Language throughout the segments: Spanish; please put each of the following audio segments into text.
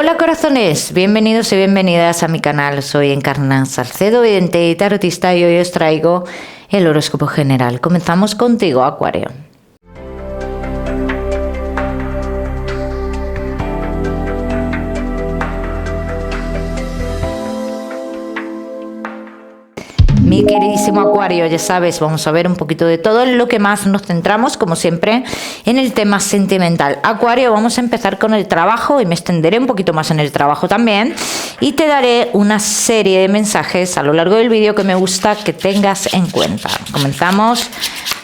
Hola corazones, bienvenidos y bienvenidas a mi canal. Soy Encarna Salcedo, vidente y tarotista, y hoy os traigo el horóscopo general. Comenzamos contigo, Acuario. Mi queridísimo Acuario, ya sabes, vamos a ver un poquito de todo. En lo que más nos centramos, como siempre, en el tema sentimental. Acuario, vamos a empezar con el trabajo y me extenderé un poquito más en el trabajo también. Y te daré una serie de mensajes a lo largo del vídeo que me gusta que tengas en cuenta. Comenzamos,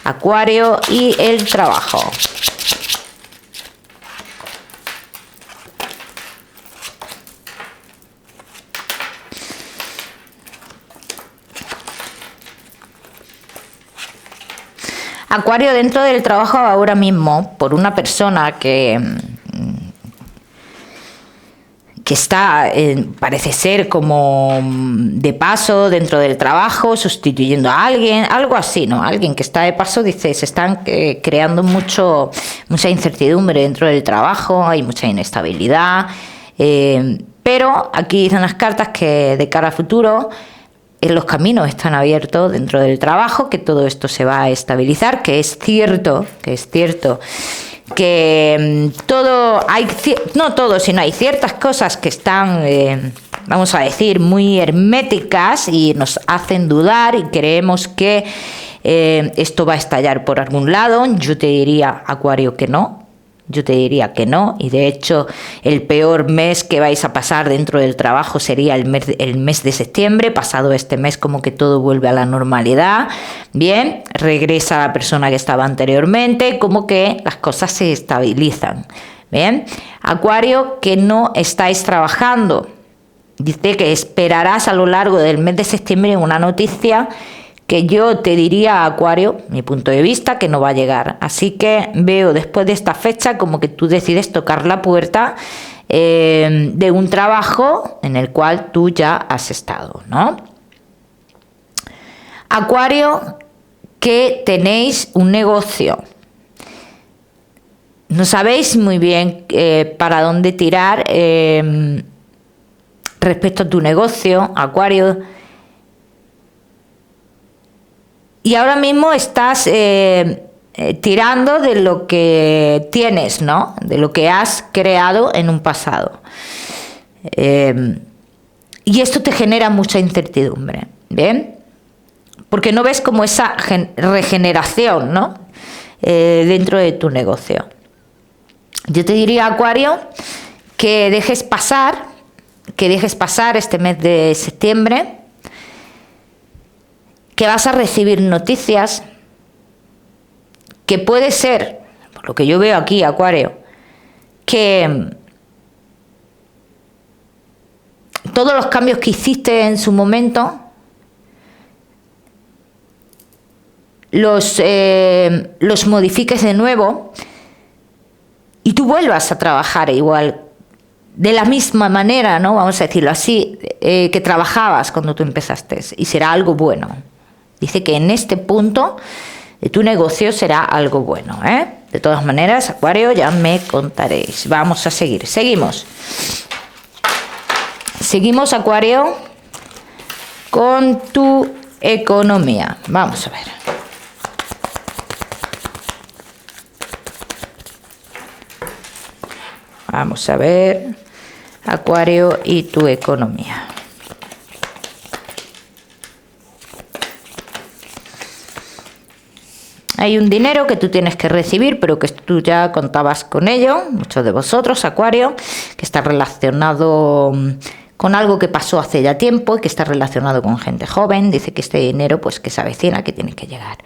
Acuario, y el trabajo. Acuario, dentro del trabajo ahora mismo, por una persona que está, parece ser como de paso dentro del trabajo, sustituyendo a alguien, algo así, ¿no? Alguien que está de paso, dice, se están creando mucha incertidumbre dentro del trabajo, hay mucha inestabilidad, pero aquí dicen las cartas que de cara a futuro, los caminos están abiertos dentro del trabajo, que todo esto se va a estabilizar, que es cierto que no todo, sino hay ciertas cosas que están, vamos a decir, muy herméticas y nos hacen dudar y creemos que esto va a estallar por algún lado. Yo te diría, Acuario, que no. Yo te diría que no, y de hecho el peor mes que vais a pasar dentro del trabajo sería el mes de septiembre. Pasado este mes como que todo vuelve a la normalidad, bien, regresa la persona que estaba anteriormente, como que las cosas se estabilizan, bien. Acuario, que no estáis trabajando, dice que esperarás a lo largo del mes de septiembre una noticia que yo te diría, Acuario, mi punto de vista, que no va a llegar. Así que veo después de esta fecha como que tú decides tocar la puerta de un trabajo en el cual tú ya has estado, ¿no? Acuario, que tenéis un negocio. No sabéis muy bien para dónde tirar respecto a tu negocio, Acuario. Y ahora mismo estás tirando de lo que tienes, ¿no? De lo que has creado en un pasado. Y esto te genera mucha incertidumbre, ¿bien? Porque no ves como esa regeneración, ¿no? Dentro de tu negocio. Yo te diría, Acuario, que dejes pasar este mes de septiembre, que vas a recibir noticias, que puede ser, por lo que yo veo aquí, Acuario, que todos los cambios que hiciste en su momento los modifiques de nuevo y tú vuelvas a trabajar igual, de la misma manera, ¿no? Vamos a decirlo así, que trabajabas cuando tú empezaste, y será algo bueno. Dice que en este punto de tu negocio será algo bueno, ¿eh? De todas maneras, Acuario, ya me contaréis. Vamos a seguir. Seguimos, Acuario, con tu economía. Vamos a ver. Vamos a ver, Acuario, y tu economía. Hay un dinero que tú tienes que recibir, pero que tú ya contabas con ello, muchos de vosotros, Acuario, que está relacionado con algo que pasó hace ya tiempo y que está relacionado con gente joven. Dice que este dinero, pues, que se avecina, que tiene que llegar.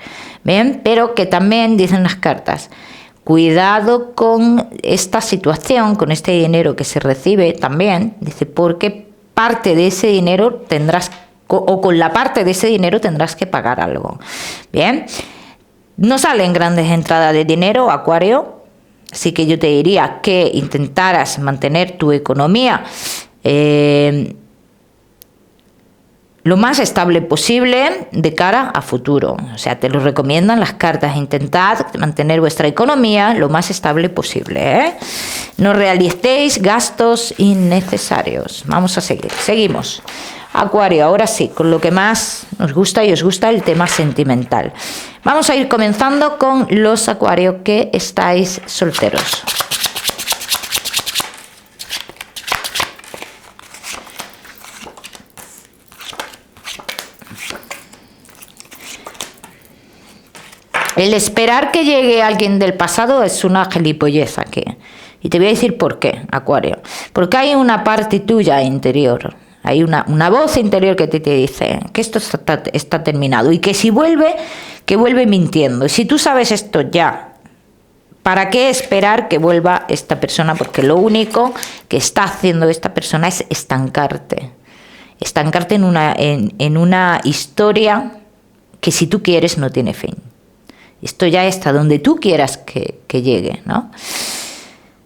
Bien, pero que también dicen las cartas, cuidado con esta situación, con este dinero que se recibe también, dice, porque parte de ese dinero tendrás, o con la parte de ese dinero tendrás que pagar algo. Bien. No salen grandes entradas de dinero, Acuario, así que yo te diría que intentaras mantener tu economía lo más estable posible de cara a futuro. O sea, te lo recomiendan las cartas. Intentad mantener vuestra economía lo más estable posible, ¿eh? No realicéis gastos innecesarios. Vamos a seguir. Seguimos. Acuario, ahora sí, con lo que más nos gusta y os gusta, el tema sentimental. Vamos a ir comenzando con los Acuarios que estáis solteros. El esperar que llegue alguien del pasado es una gilipollez aquí. Y te voy a decir por qué, Acuario. Porque hay una parte tuya interior. Hay una voz interior que te dice que esto está terminado. Y que si vuelve, que vuelve mintiendo. Y si tú sabes esto ya, ¿para qué esperar que vuelva esta persona? Porque lo único que está haciendo esta persona es estancarte. Estancarte en una historia que si tú quieres no tiene fin. Esto ya está donde tú quieras que llegue, ¿no?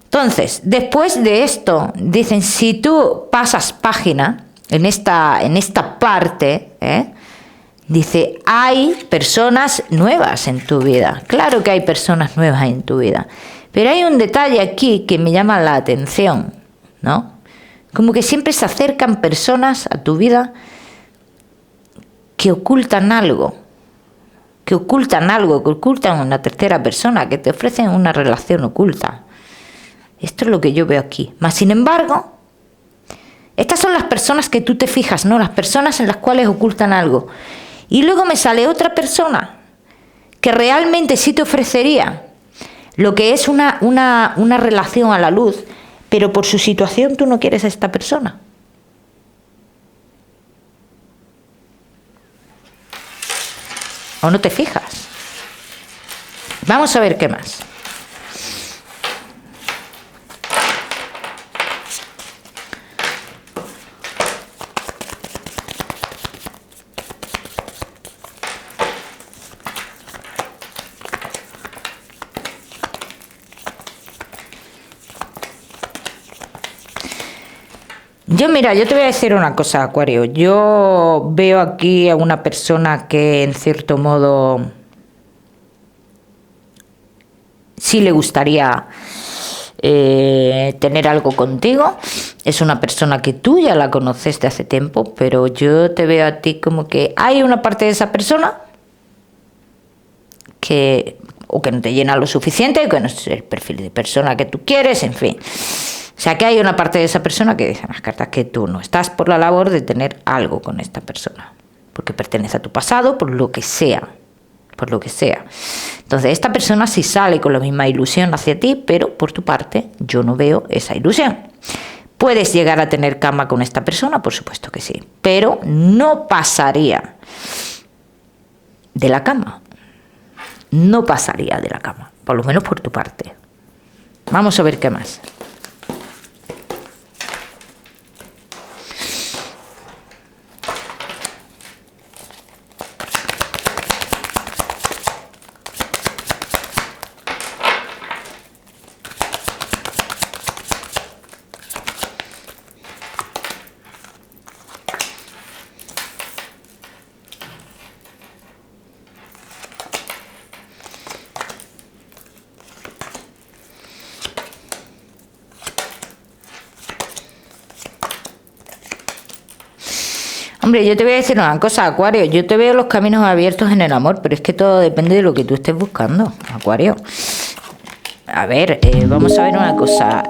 Entonces, después de esto, dicen, si tú pasas página en esta parte, dice, hay personas nuevas en tu vida. Claro que hay personas nuevas en tu vida. Pero hay un detalle aquí que me llama la atención, ¿no? Como que siempre se acercan personas a tu vida que ocultan algo. Que ocultan una tercera persona, que te ofrecen una relación oculta. Esto es lo que yo veo aquí. Mas, sin embargo, estas son las personas que tú te fijas, ¿no? Las personas en las cuales ocultan algo. Y luego me sale otra persona que realmente sí te ofrecería lo que es una relación a la luz, pero por su situación tú no quieres a esta persona. ¿O no te fijas? Vamos a ver qué más. Yo te voy a decir una cosa, Acuario. Yo veo aquí a una persona que en cierto modo sí le gustaría tener algo contigo. Es una persona que tú ya la conoces de hace tiempo, pero yo te veo a ti como que hay una parte de esa persona que o que no te llena lo suficiente, que no es el perfil de persona que tú quieres, en fin. O sea, que hay una parte de esa persona que dice en las cartas que tú no estás por la labor de tener algo con esta persona, porque pertenece a tu pasado, por lo que sea. Entonces, esta persona sí sale con la misma ilusión hacia ti, pero por tu parte yo no veo esa ilusión. ¿Puedes llegar a tener cama con esta persona? Por supuesto que sí, pero no pasaría de la cama. No pasaría de la cama, por lo menos por tu parte. Vamos a ver qué más. Hombre, yo te voy a decir una cosa, Acuario. Yo te veo los caminos abiertos en el amor, pero es que todo depende de lo que tú estés buscando, Acuario. A ver, vamos a ver una cosa.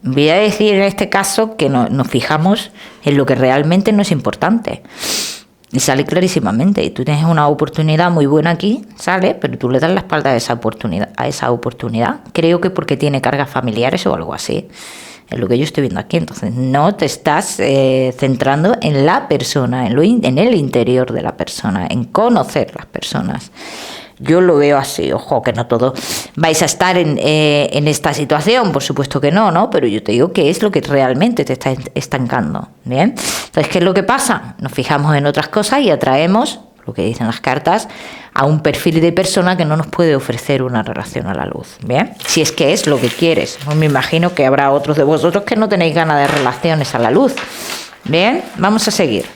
Voy a decir en este caso que nos fijamos en lo que realmente no es importante. Y sale clarísimamente. Y tú tienes una oportunidad muy buena aquí, sale, pero tú le das la espalda a esa oportunidad. Creo que porque tiene cargas familiares o algo así. Es lo que yo estoy viendo aquí. Entonces no te estás centrando en la persona, en el interior de la persona, en conocer las personas. Yo lo veo así. Ojo, que no todos vais a estar en esta situación, por supuesto que no, pero yo te digo que es lo que realmente te está estancando. ¿Bien? Entonces, ¿qué es lo que pasa? Nos fijamos en otras cosas y atraemos lo que dicen las cartas, a un perfil de persona que no nos puede ofrecer una relación a la luz, ¿bien? Si es que es lo que quieres. No me imagino que habrá otros de vosotros que no tenéis ganas de relaciones a la luz. Bien, vamos a seguir.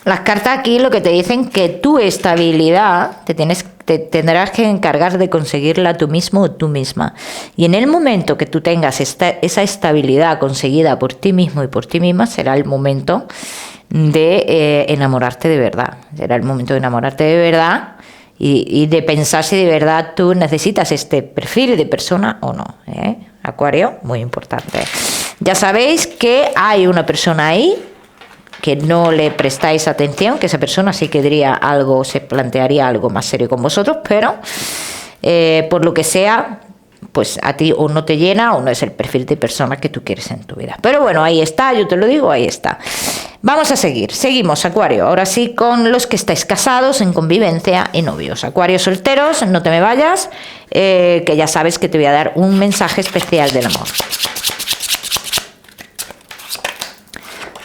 Las cartas aquí lo que te dicen que tu estabilidad te tendrás que encargar de conseguirla tú mismo o tú misma. Y en el momento que tú tengas esa estabilidad conseguida por ti mismo y por ti misma, será el momento de enamorarte de verdad. Será el momento de enamorarte de verdad y de pensar si de verdad tú necesitas este perfil de persona o no. Acuario, muy importante. Ya sabéis que hay una persona ahí que no le prestáis atención, que esa persona sí que diría algo, se plantearía algo más serio con vosotros, pero por lo que sea, pues a ti o no te llena o no es el perfil de persona que tú quieres en tu vida. Pero bueno, ahí está, yo te lo digo, ahí está. Vamos a seguir, seguimos, Acuario, ahora sí con los que estáis casados, en convivencia y novios. Acuario solteros, no te me vayas, que ya sabes que te voy a dar un mensaje especial del amor.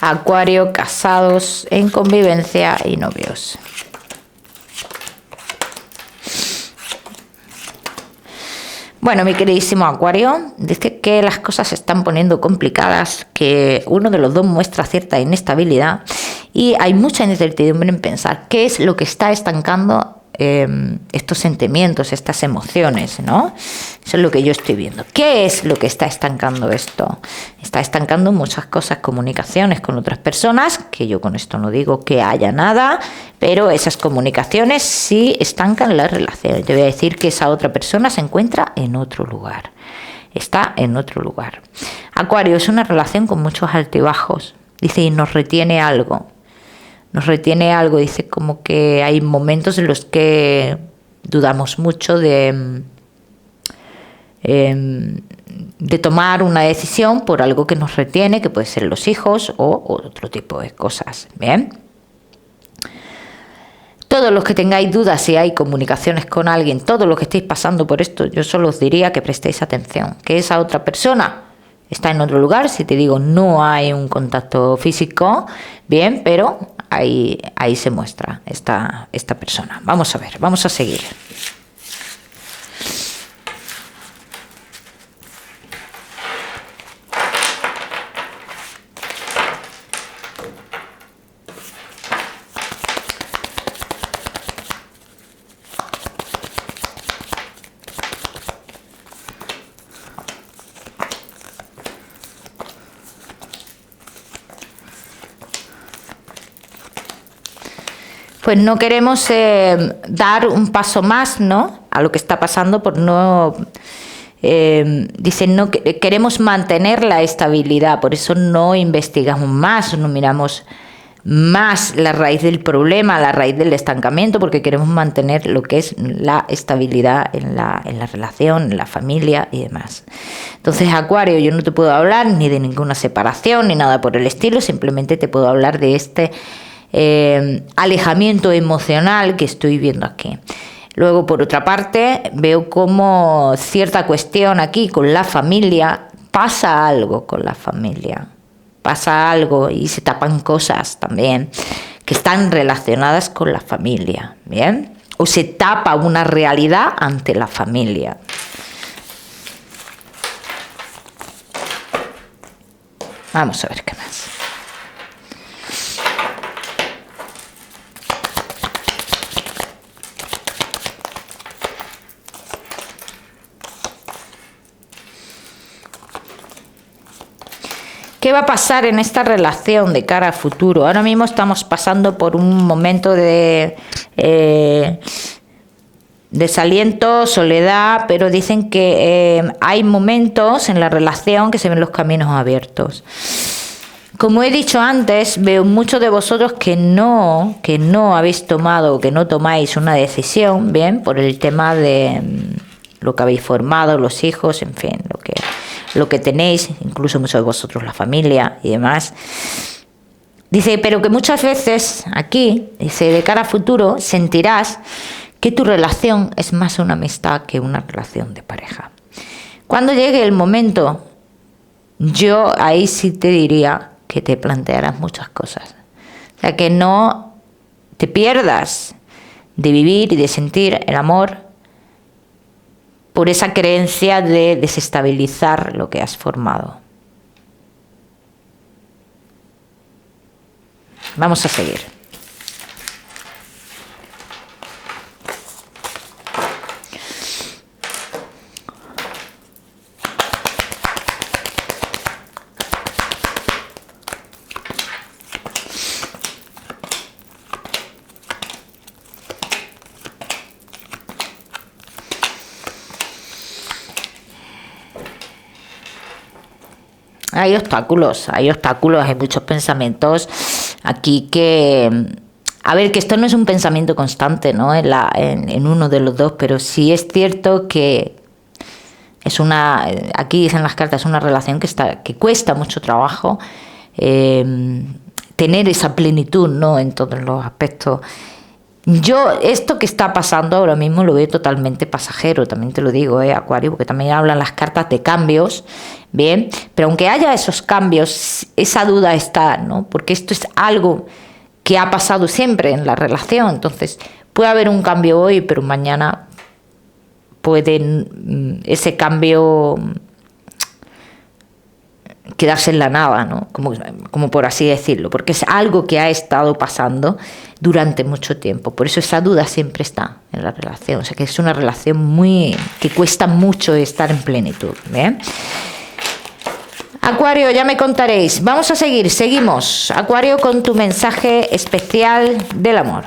Acuario, casados, en convivencia y novios. Bueno, mi queridísimo Acuario, dice que las cosas se están poniendo complicadas, que uno de los dos muestra cierta inestabilidad y hay mucha incertidumbre en pensar qué es lo que está estancando estos sentimientos, estas emociones, ¿no? Eso es lo que yo estoy viendo. ¿Qué es lo que está estancando esto? Está estancando muchas cosas, comunicaciones con otras personas, que yo con esto no digo que haya nada, pero esas comunicaciones sí estancan la relación. Te voy a decir que esa otra persona se encuentra en otro lugar. Está en otro lugar. Acuario, es una relación con muchos altibajos. Dice, y nos retiene algo. Nos retiene algo, dice, como que hay momentos en los que dudamos mucho de tomar una decisión por algo que nos retiene, que puede ser los hijos o otro tipo de cosas. Bien. Todos los que tengáis dudas si hay comunicaciones con alguien, todos los que estéis pasando por esto, yo solo os diría que prestéis atención, que esa otra persona está en otro lugar. Si te digo no hay un contacto físico, bien, pero ahí se muestra esta persona. Vamos a ver, vamos a seguir. Pues no queremos dar un paso más, ¿no?, a lo que está pasando por no... dicen, no queremos mantener la estabilidad, por eso no investigamos más, no miramos más la raíz del problema, la raíz del estancamiento, porque queremos mantener lo que es la estabilidad en la relación, en la familia y demás. Entonces, Acuario, yo no te puedo hablar ni de ninguna separación ni nada por el estilo, simplemente te puedo hablar de este alejamiento emocional que estoy viendo aquí. Luego, por otra parte, veo como cierta cuestión aquí con la familia, pasa algo con la familia, pasa algo y se tapan cosas también que están relacionadas con la familia, ¿bien? O se tapa una realidad ante la familia. Vamos a ver qué más. ¿Qué va a pasar en esta relación de cara a futuro? Ahora mismo estamos pasando por un momento de desaliento, soledad, pero dicen que hay momentos en la relación que se ven los caminos abiertos. Como he dicho antes, veo muchos de vosotros que no habéis tomado, que no tomáis una decisión, bien, por el tema de lo que habéis formado, los hijos, en fin, lo que tenéis, incluso muchos de vosotros la familia y demás. Dice, pero que muchas veces aquí, dice, de cara a futuro, sentirás que tu relación es más una amistad que una relación de pareja. Cuando llegue el momento, yo ahí sí te diría que te plantearás muchas cosas. O sea, que no te pierdas de vivir y de sentir el amor por esa creencia de desestabilizar lo que has formado. Vamos a seguir. Hay obstáculos, hay muchos pensamientos aquí que... A ver, que esto no es un pensamiento constante, ¿no? En uno de los dos, pero sí es cierto que es una... Aquí dicen las cartas, es una relación que cuesta mucho trabajo tener esa plenitud, ¿no? En todos los aspectos. Yo, esto que está pasando ahora mismo lo veo totalmente pasajero, también te lo digo, Acuario, porque también hablan las cartas de cambios, bien, pero aunque haya esos cambios, esa duda está, ¿no? Porque esto es algo que ha pasado siempre en la relación, entonces puede haber un cambio hoy, pero mañana puede ese cambio quedarse en la nada, ¿no? Como por así decirlo, porque es algo que ha estado pasando durante mucho tiempo. Por eso esa duda siempre está en la relación. O sea, que es una relación que cuesta mucho estar en plenitud. ¿Bien? Acuario, ya me contaréis. Vamos a seguimos. Acuario, con tu mensaje especial del amor.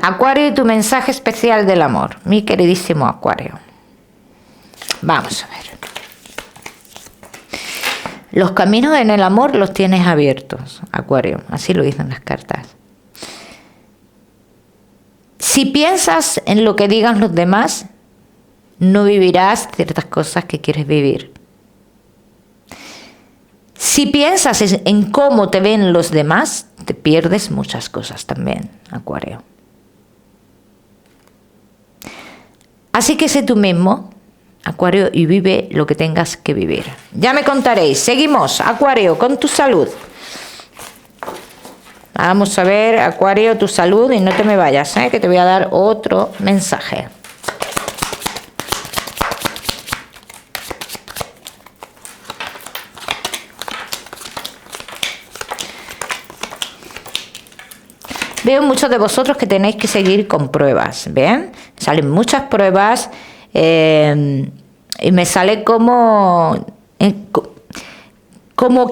Acuario y tu mensaje especial del amor, mi queridísimo Acuario. Vamos a ver. Los caminos en el amor los tienes abiertos, Acuario, así lo dicen las cartas. Si piensas en lo que digan los demás, no vivirás ciertas cosas que quieres vivir. Si piensas en cómo te ven los demás, te pierdes muchas cosas también, Acuario. Así que sé tú mismo, Acuario, y vive lo que tengas que vivir. Ya me contaréis. Seguimos, Acuario, con tu salud. Vamos a ver, Acuario, tu salud, y no te me vayas, que te voy a dar otro mensaje. Veo muchos de vosotros que tenéis que seguir con pruebas, ¿ven? Salen muchas pruebas y me sale como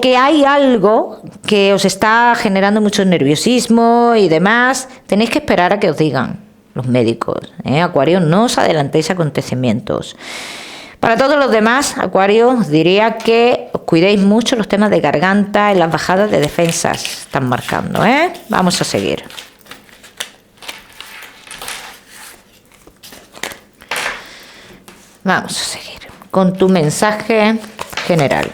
que hay algo que os está generando mucho nerviosismo y demás. Tenéis que esperar a que os digan los médicos, Acuario, no os adelantéis a acontecimientos. Para todos los demás, Acuario, os diría que os cuidéis mucho los temas de garganta y las bajadas de defensas están marcando, Vamos a seguir. Vamos a seguir con tu mensaje general.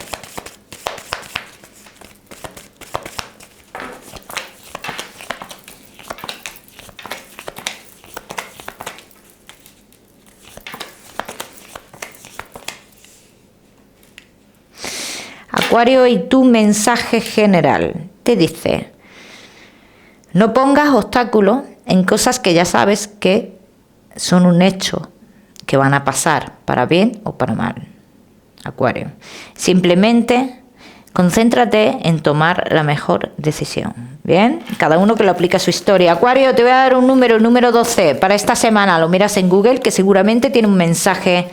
Acuario, y tu mensaje general te dice: no pongas obstáculos en cosas que ya sabes que son un hecho, que van a pasar para bien o para mal. Acuario, simplemente concéntrate en tomar la mejor decisión. Bien, cada uno que lo aplica a su historia. Acuario, te voy a dar un número, el número 12 para esta semana. Lo miras en Google, que seguramente tiene un mensaje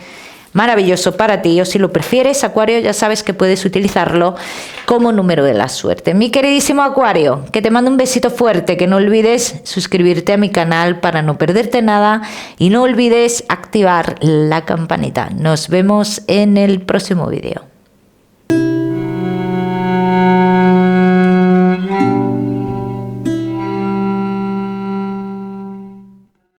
maravilloso para ti, o si lo prefieres, Acuario, ya sabes que puedes utilizarlo como número de la suerte. Mi queridísimo Acuario, que te mando un besito fuerte, que no olvides suscribirte a mi canal para no perderte nada y no olvides activar la campanita. Nos vemos en el próximo vídeo.